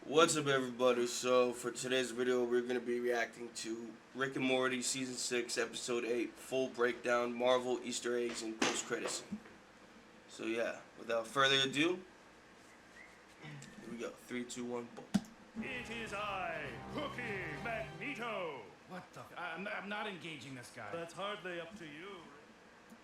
What's up, everybody? So, for today's video, we're going to be reacting to Rick and Morty Season 6, Episode 8, Full Breakdown, Marvel, Easter eggs, and post-credits. So, yeah, without further ado, here we go. 3, 2, 1, boom. It is I, Cookie Magneto. What the? I'm not engaging this guy. That's hardly up to you.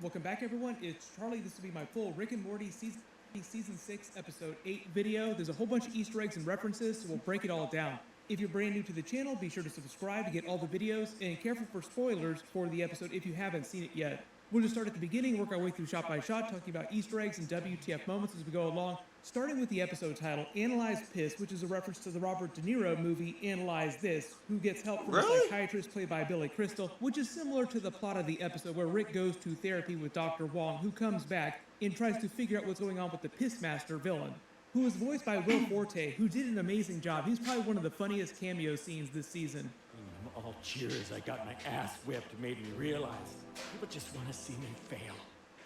Welcome back, everyone. It's Charlie. This will be my full Rick and Morty Season 6, Episode 8 video. There's a whole bunch of Easter eggs and references, so we'll break it all down. If you're brand new to the channel, be sure to subscribe to get all the videos, and careful for spoilers for the episode if you haven't seen it yet. We'll just start at the beginning, work our way through shot by shot, talking about Easter eggs and WTF moments as we go along, starting with the episode title, Analyze Piss, which is a reference to the Robert De Niro movie, Analyze This, who gets help from a psychiatrist played by Billy Crystal, which is similar to the plot of the episode where Rick goes to therapy with Dr. Wong, who comes back and tries to figure out what's going on with the pissmaster villain, who is voiced by Will Forte, who did an amazing job. He's probably one of the funniest cameo scenes this season. All cheers. I got my ass whipped made me realize people just want to see me fail.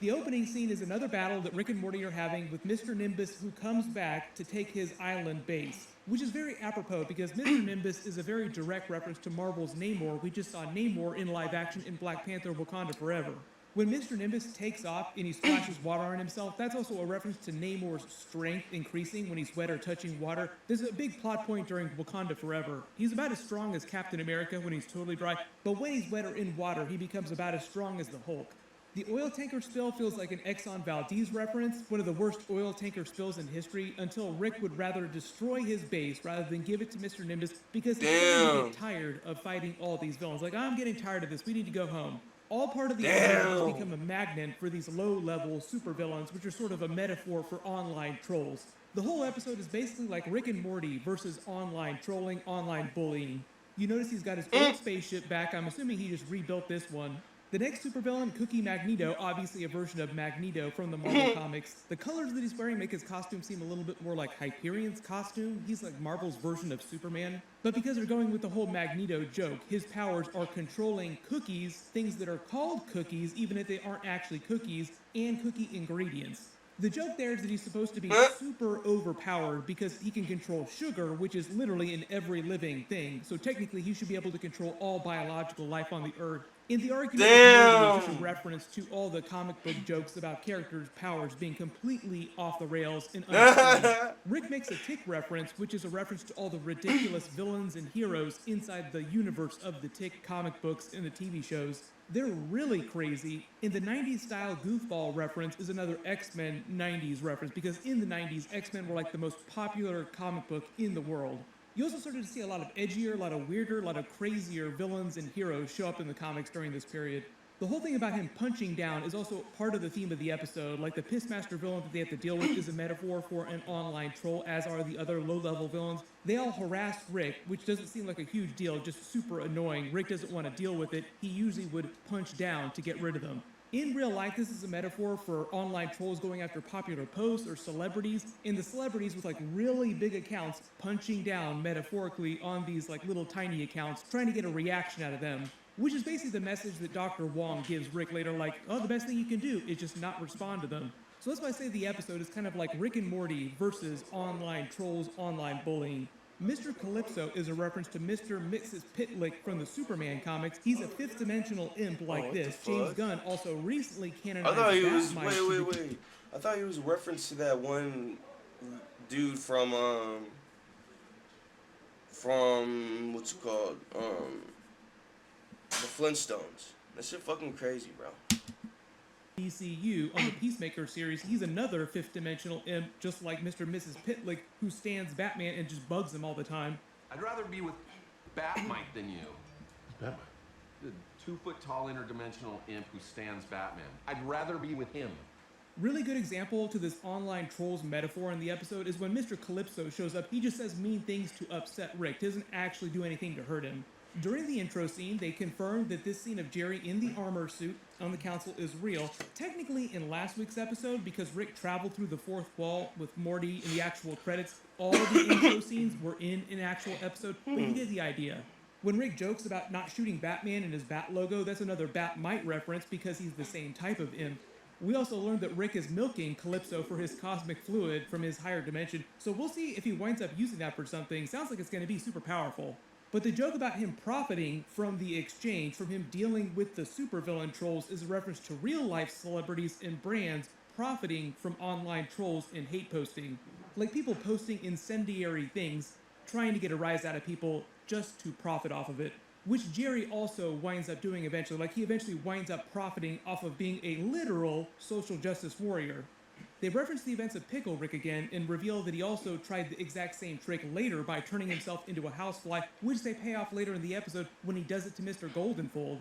The opening scene is another battle that Rick and Morty are having with Mr. Nimbus, who comes back to take his island base, which is very apropos because Mr. Nimbus is a very direct reference to Marvel's Namor. We just saw Namor in live action in Black Panther Wakanda Forever. When Mr. Nimbus takes off and he splashes water on himself, that's also a reference to Namor's strength increasing when he's wet or touching water. There's a big plot point during Wakanda Forever. He's about as strong as Captain America when he's totally dry, but when he's wet or in water, he becomes about as strong as the Hulk. The oil tanker spill feels like an Exxon Valdez reference, one of the worst oil tanker spills in history, until Rick would rather destroy his base rather than give it to Mr. Nimbus because he's getting tired of fighting all these villains. Like, I'm getting tired of this, we need to go home. All part of the episode has become a magnet for these low-level supervillains, which are sort of a metaphor for online trolls. The whole episode is basically like Rick and Morty versus online trolling, online bullying. You notice he's got his old spaceship back. I'm assuming he just rebuilt this one. The next supervillain, Cookie Magneto, obviously a version of Magneto from the Marvel comics. The colors that he's wearing make his costume seem a little bit more like Hyperion's costume. He's like Marvel's version of Superman. But because they're going with the whole Magneto joke, his powers are controlling cookies, things that are called cookies, even if they aren't actually cookies, and cookie ingredients. The joke there is that he's supposed to be super overpowered because he can control sugar, which is literally in every living thing. So technically, he should be able to control all biological life on the Earth. In the argument, there's just a reference to all the comic book jokes about characters' powers being completely off the rails and unexplained. Rick makes a Tick reference, which is a reference to all the ridiculous villains and heroes inside the universe of the Tick comic books and the TV shows. They're really crazy. And the 90s style goofball reference is another X-Men 90s reference because in the 90s, X-Men were like the most popular comic book in the world. You also started to see a lot of edgier, a lot of weirder, a lot of crazier villains and heroes show up in the comics during this period. The whole thing about him punching down is also part of the theme of the episode. Like the pissmaster villain that they have to deal with is a metaphor for an online troll, as are the other low-level villains. They all harass Rick, which doesn't seem like a huge deal, just super annoying. Rick doesn't want to deal with it. He usually would punch down to get rid of them. In real life, this is a metaphor for online trolls going after popular posts or celebrities, and the celebrities with like really big accounts punching down metaphorically on these like little tiny accounts, trying to get a reaction out of them. Which is basically the message that Dr. Wong gives Rick later, like, oh, the best thing you can do is just not respond to them. So that's why I say the episode is kind of like Rick and Morty versus online trolls, online bullying. Mr. Calypso is a reference to Mr. and Mrs. Pitlick from the Superman comics. He's a fifth-dimensional imp like this. James Gunn also recently canonized I thought he was, Batmite. wait. I thought he was a reference to that one dude from what's it called? The Flintstones. That shit fucking crazy, bro. DCU on the Peacemaker series, he's another fifth-dimensional imp, just like Mr. and Mrs. Pitlick, who stands Batman and just bugs him all the time. I'd rather be with Batmite than you. Batmite? The 2-foot-tall interdimensional imp who stands Batman. I'd rather be with him. Really good example to this online trolls metaphor in the episode is when Mr. Calypso shows up, he just says mean things to upset Rick, doesn't actually do anything to hurt him. During the intro scene, they confirmed that this scene of Jerry in the armor suit on the council is real. Technically, in last week's episode, because Rick traveled through the fourth wall with Morty in the actual credits, all the intro scenes were in an actual episode, but you get the idea. When Rick jokes about not shooting Batman in his Bat logo, that's another Batmite reference because he's the same type of imp. We also learned that Rick is milking Calypso for his cosmic fluid from his higher dimension, so we'll see if he winds up using that for something. Sounds like it's going to be super powerful. But the joke about him profiting from the exchange, from him dealing with the supervillain trolls, is a reference to real-life celebrities and brands profiting from online trolls and hate posting. Like people posting incendiary things, trying to get a rise out of people just to profit off of it. Which Jerry also winds up doing eventually. Like he eventually winds up profiting off of being a literal social justice warrior. They reference the events of Pickle Rick again and reveal that he also tried the exact same trick later by turning himself into a housefly, which they pay off later in the episode when he does it to Mr. Goldenfold.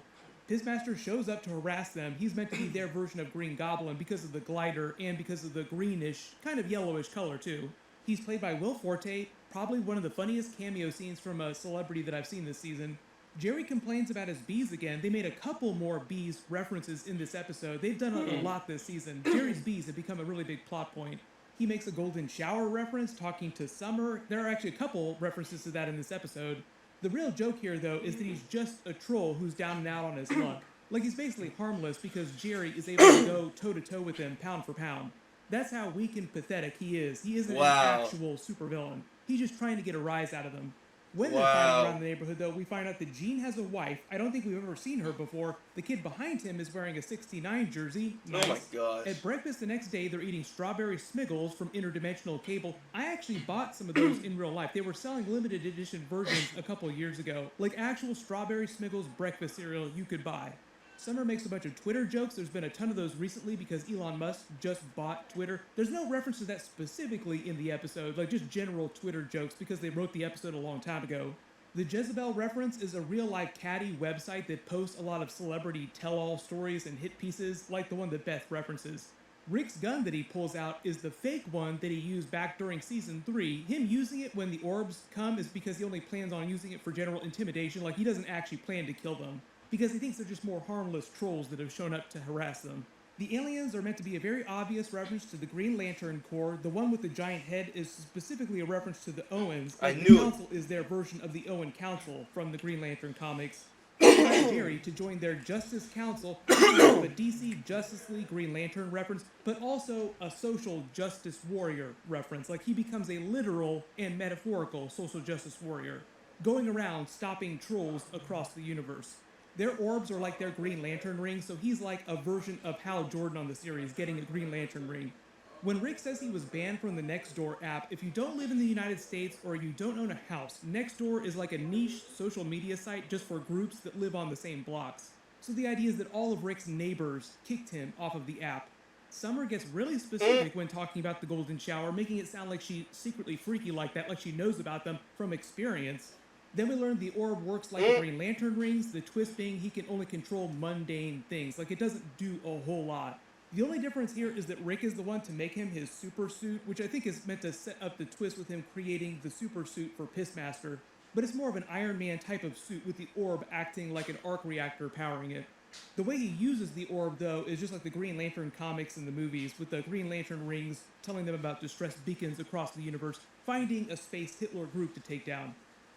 Pissmaster shows up to harass them. He's meant to be their version of Green Goblin because of the glider and because of the greenish, kind of yellowish color too. He's played by Will Forte, probably one of the funniest cameo scenes from a celebrity that I've seen this season. Jerry complains about his bees again. They made a couple more bees references in this episode. They've done a lot this season. Jerry's bees have become a really big plot point. He makes a golden shower reference talking to Summer. There are actually a couple references to that in this episode. The real joke here, though, is that he's just a troll who's down and out on his luck. Like, he's basically harmless because Jerry is able to go toe-to-toe with him pound for pound. That's how weak and pathetic he is. He isn't an actual supervillain. He's just trying to get a rise out of them. When they're fighting around the neighborhood, though, we find out that Gene has a wife. I don't think we've ever seen her before. The kid behind him is wearing a 69 jersey. Nice. Oh my gosh. At breakfast the next day, they're eating strawberry Smiggles from Interdimensional Cable. I actually bought some of those in real life. They were selling limited edition versions a couple years ago. Like actual strawberry Smiggles breakfast cereal you could buy. Summer makes a bunch of Twitter jokes. There's been a ton of those recently because Elon Musk just bought Twitter. There's no reference to that specifically in the episode, like just general Twitter jokes because they wrote the episode a long time ago. The Jezebel reference is a real-life catty website that posts a lot of celebrity tell-all stories and hit pieces like the one that Beth references. Rick's gun that he pulls out is the fake one that he used back during Season 3. Him using it when the orbs come is because he only plans on using it for general intimidation, like he doesn't actually plan to kill them. Because he thinks they're just more harmless trolls that have shown up to harass them. The aliens are meant to be a very obvious reference to the Green Lantern Corps. The one with the giant head is specifically a reference to the Owens. I The knew it. Council is their version of the Owen Council from the Green Lantern comics. Jerry to join their Justice Council, a DC Justice League Green Lantern reference, but also a social justice warrior reference. Like he becomes a literal and metaphorical social justice warrior, going around stopping trolls across the universe. Their orbs are like their Green Lantern rings, so he's like a version of Hal Jordan on the series, getting a Green Lantern ring. When Rick says he was banned from the Nextdoor app, if you don't live in the United States or you don't own a house, Nextdoor is like a niche social media site just for groups that live on the same blocks. So the idea is that all of Rick's neighbors kicked him off of the app. Summer gets really specific when talking about the golden shower, making it sound like she's secretly freaky like that, like she knows about them from experience. Then we learn the orb works like the Green Lantern rings, the twist being he can only control mundane things, like it doesn't do a whole lot. The only difference here is that Rick is the one to make him his super suit, which I think is meant to set up the twist with him creating the super suit for Pissmaster, but it's more of an Iron Man type of suit with the orb acting like an arc reactor powering it. The way he uses the orb, though, is just like the Green Lantern comics and the movies, with the Green Lantern rings telling them about distress beacons across the universe, finding a space Hitler group to take down.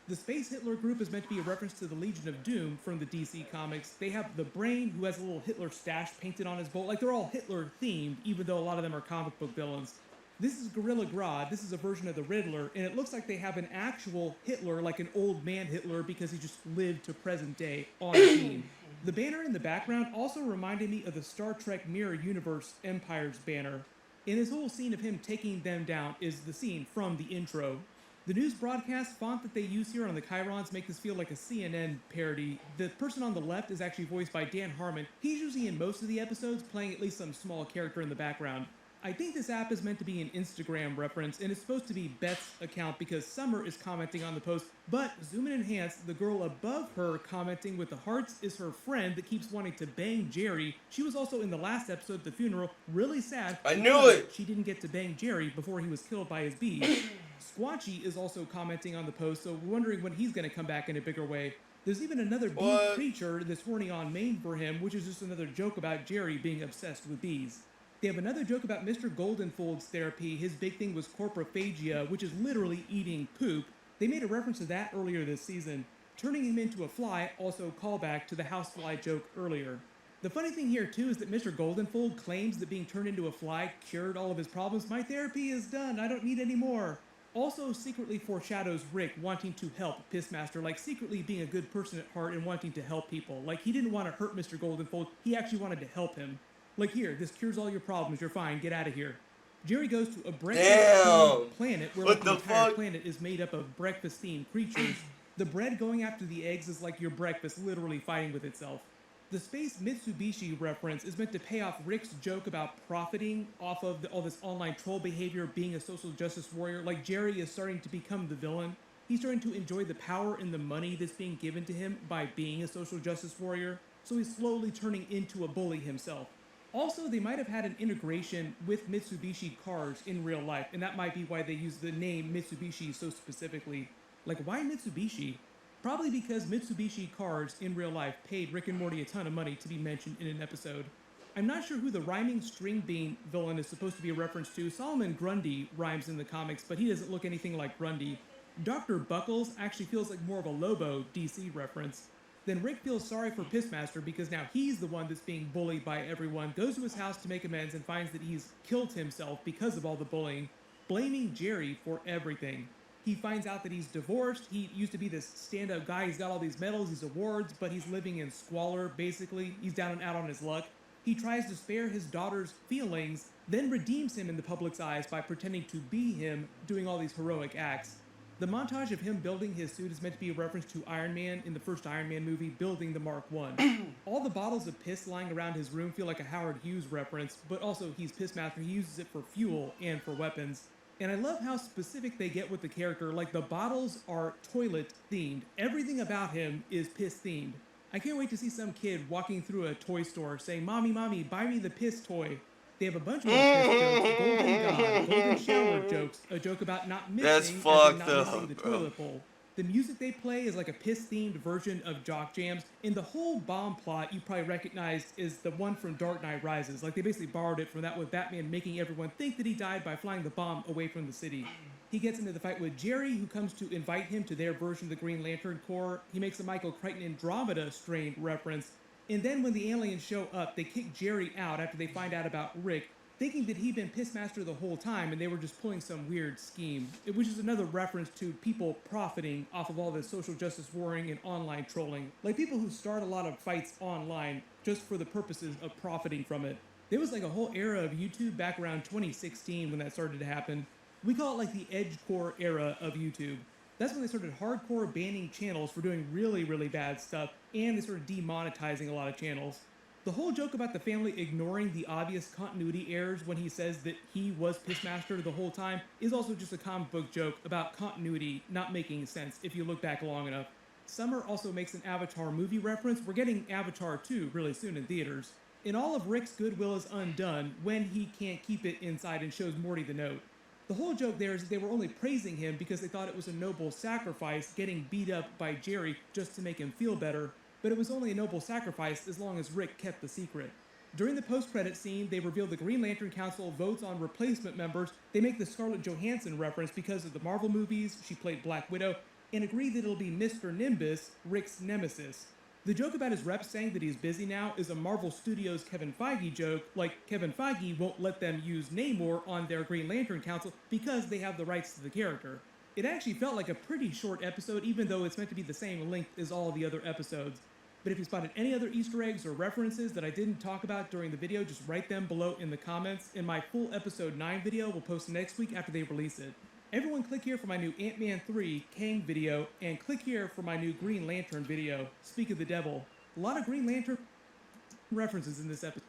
The Space Hitler group is meant to be a reference to the Legion of Doom from the DC comics. They have the Brain, who has a little Hitler stash painted on his bolt. Like, they're all Hitler-themed, even though a lot of them are comic book villains. This is Gorilla Grodd. This is a version of the Riddler, and it looks like they have an actual Hitler, like an old man Hitler, because he just lived to present day on the team. The banner in the background also reminded me of the Star Trek Mirror Universe Empire's banner. And this whole scene of him taking them down is the scene from the intro. The news broadcast font that they use here on the Chirons make this feel like a CNN parody. The person on the left is actually voiced by Dan Harmon. He's usually in most of the episodes, playing at least some small character in the background. I think this app is meant to be an Instagram reference, and it's supposed to be Beth's account because Summer is commenting on the post, but zoom and enhance, the girl above her commenting with the hearts is her friend that keeps wanting to bang Jerry. She was also in the last episode of the funeral, really sad. I knew it! She didn't get to bang Jerry before he was killed by his bees. Squatchy is also commenting on the post, so we're wondering when he's going to come back in a bigger way. There's even another bee creature that's horny on main for him, which is just another joke about Jerry being obsessed with bees. They have another joke about Mr. Goldenfold's therapy. His big thing was corpophagia, which is literally eating poop. They made a reference to that earlier this season. Turning him into a fly, also callback to the housefly joke earlier. The funny thing here too is that Mr. Goldenfold claims that being turned into a fly cured all of his problems. My therapy is done, I don't need any more. Also secretly foreshadows Rick wanting to help Pissmaster, like secretly being a good person at heart and wanting to help people. Like he didn't want to hurt Mr. Goldenfold, he actually wanted to help him. Like here, this cures all your problems, you're fine, get out of here. Jerry goes to a breakfast-themed planet where like, the entire planet is made up of breakfast-themed creatures. The bread going after the eggs is like your breakfast literally fighting with itself. The space Mitsubishi reference is meant to pay off Rick's joke about profiting off of all this online troll behavior, being a social justice warrior. Like Jerry is starting to become the villain. He's starting to enjoy the power and the money that's being given to him by being a social justice warrior. So he's slowly turning into a bully himself. Also, they might have had an integration with Mitsubishi cars in real life, and that might be why they use the name Mitsubishi so specifically. Like, why Mitsubishi? Probably because Mitsubishi cars in real life paid Rick and Morty a ton of money to be mentioned in an episode. I'm not sure who the rhyming string bean villain is supposed to be a reference to. Solomon Grundy rhymes in the comics, but he doesn't look anything like Grundy. Dr. Buckles actually feels like more of a Lobo DC reference. Then Rick feels sorry for Pissmaster because now he's the one that's being bullied by everyone, goes to his house to make amends and finds that he's killed himself because of all the bullying, blaming Jerry for everything. He finds out that he's divorced. He used to be this stand-up guy. He's got all these medals, these awards, but he's living in squalor, basically. He's down and out on his luck. He tries to spare his daughter's feelings, then redeems him in the public's eyes by pretending to be him, doing all these heroic acts. The montage of him building his suit is meant to be a reference to Iron Man in the first Iron Man movie, building the Mark I. All the bottles of piss lying around his room feel like a Howard Hughes reference, but also he's Pissmaster. He uses it for fuel and for weapons. And I love how specific they get with the character, like the bottles are toilet themed. Everything about him is piss themed. I can't wait to see some kid walking through a toy store saying, "Mommy, mommy, buy me the piss toy." They have a bunch more piss jokes, golden god, golden shower jokes, a joke about not missing, the toilet bowl. The music they play is like a piss-themed version of Jock Jams, and the whole bomb plot you probably recognize is the one from Dark Knight Rises. Like they basically borrowed it from that with Batman making everyone think that he died by flying the bomb away from the city. He gets into the fight with Jerry, who comes to invite him to their version of the Green Lantern Corps. He makes a Michael Crichton Andromeda strain reference. And then when the aliens show up, they kick Jerry out after they find out about Rick, thinking that he'd been Pissmaster the whole time and they were just pulling some weird scheme, which is another reference to people profiting off of all this social justice warring and online trolling. Like people who start a lot of fights online just for the purposes of profiting from it. There was like a whole era of YouTube back around 2016 when that started to happen. We call it like the edgecore era of YouTube. That's when they started hardcore banning channels for doing really, really bad stuff, and they started demonetizing a lot of channels. The whole joke about the family ignoring the obvious continuity errors when he says that he was Pissmaster the whole time is also just a comic book joke about continuity not making sense if you look back long enough. Summer also makes an Avatar movie reference. We're getting Avatar 2 really soon in theaters. And all of Rick's goodwill is undone when he can't keep it inside and shows Morty the note. The whole joke there is that they were only praising him because they thought it was a noble sacrifice getting beat up by Jerry just to make him feel better, but it was only a noble sacrifice as long as Rick kept the secret. During the post-credit scene, they reveal the Green Lantern Council votes on replacement members. They make the Scarlett Johansson reference because of the Marvel movies, she played Black Widow, and agree that it'll be Mr. Nimbus, Rick's nemesis. The joke about his rep saying that he's busy now is a Marvel Studios Kevin Feige joke, like Kevin Feige won't let them use Namor on their Green Lantern Council because they have the rights to the character. It actually felt like a pretty short episode, even though it's meant to be the same length as all the other episodes. But if you spotted any other Easter eggs or references that I didn't talk about during the video, just write them below in the comments, and my full episode 9 video will post next week after they release it. Everyone click here for my new Ant-Man 3 Kang video, and click here for my new Green Lantern video, Speak of the Devil. A lot of Green Lantern references in this episode.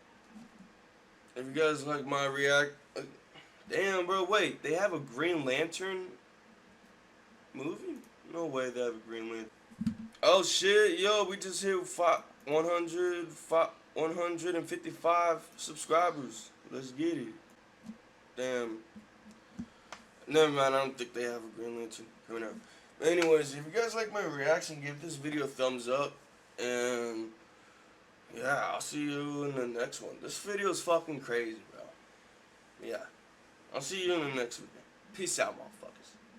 If you guys like my damn bro, wait, they have a Green Lantern movie? No way they have a Green Lantern. Oh shit, yo, we just hit 155 subscribers. Let's get it. Damn. Never mind, I don't think they have a Green Lantern coming out. But anyways, if you guys like my reaction, give this video a thumbs up. And yeah, I'll see you in the next one. This video is fucking crazy, bro. Yeah. I'll see you in the next video. Peace out, motherfucker.